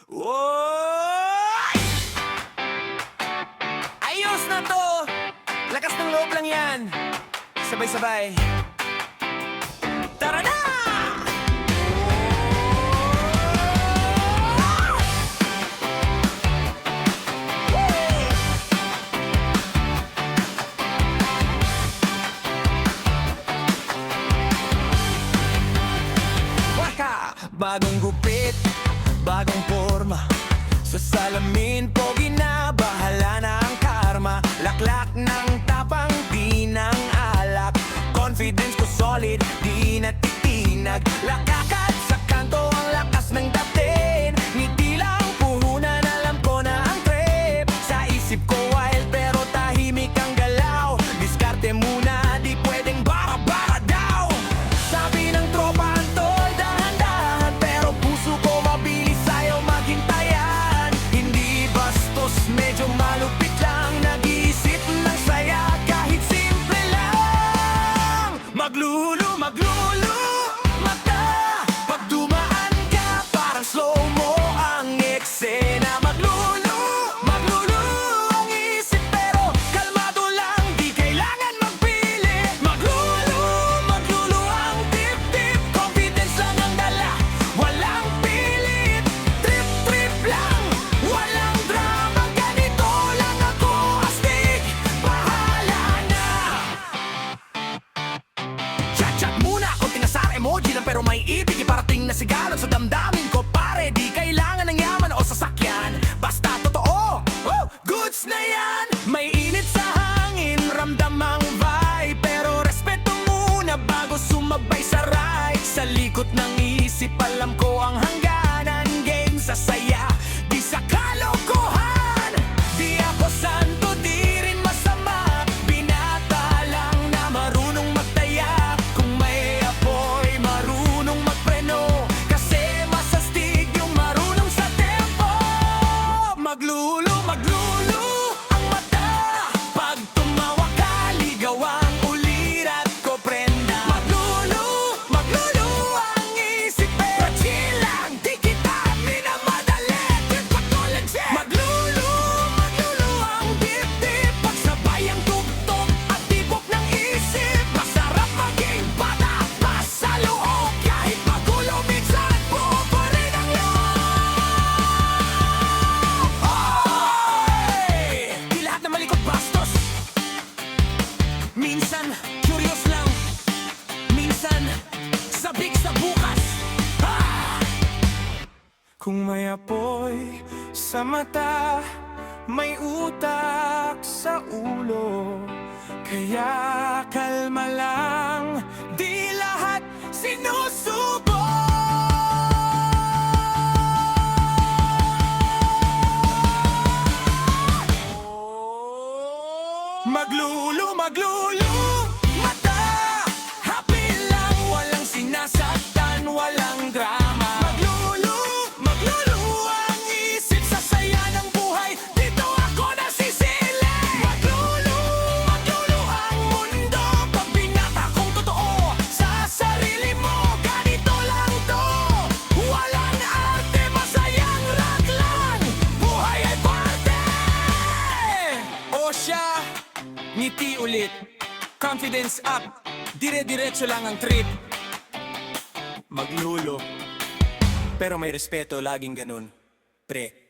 Oy! Ayos na to! Lakas ng loob lang yan. Sabay-sabay. Tara na! Bagong gupit, bagong forma. Sa salamin, pogi na, bahala na ang karma. Laklak ng tapang, di ng alak. Confidence ko solid, di natitinag. Lakakad sa kanto, ang lakas ng datin. Ngiti lang puhunan, alam ko na ang trip. Sa isip ko wild, pero tahimik ang galaw. Diskarte muna, di pwedeng bara-bara daw. Sabi ng tropa, medyo malupit lang, nag-iisip ng saya kahit simple lang. Maglulo mata, pag dumaan ka parang slow-mo ang eksena. Maglulo ang isip pero kalmado lang, di kailangan magpili. Maglulo ang tip-tip, confidence lang ang dala, walang pilit. Trip lang, walang drama. Emoji lang pero may ibig, iparating na sigaran sa damdamin ko. Pare, di kailangan ng yaman o sasakyan, basta totoo, goods na yan. May init sa hangin, ramdam ang vibe, pero respeto muna bago sumabay sa ride. Sa likot ng isip, alam ko ang hangganan. Game sa saya, di sa kalokohan. Di ako santo, di rin masama. Binata lang na marunong magtaya. Kung may apoy, marunong magpreno, kasi masastig yung marunong sa tempo. Maglulo ang mata, pag tumawa ka, ligaw ang ulirat ko, prenda. Maglulo ang isip, pero chill lang, di kita minamadali. Trip pa ko lang siya. Maglulo ang dip-dip, pagsabay ang tugtog at tibok ng isip. Masarap maging bata pa sa loob, kahit magulo minsan, buo pa rin ang loob. Di lahat na malikot bastos. Minsan, curious lang. Minsan, sabik sa bukas. Kung may apoy sa mata, may utak sa ulo. Kaya kalma lang, di lahat sinusubo. Maglulo mata, happy lang, walang sinasaktan, walang drama. Maglulo ang isip sa saya ng buhay, dito ako nasisili. Maglulo ang mundo, pag binata kong totoo sa sarili mo. Ganito lang to, walang arte, masayang rock lang, buhay ay parte. O siya, ngiti ulit, confidence up, dire-diretso lang ang trip. Maglulo, pero may respeto, laging ganun, pre.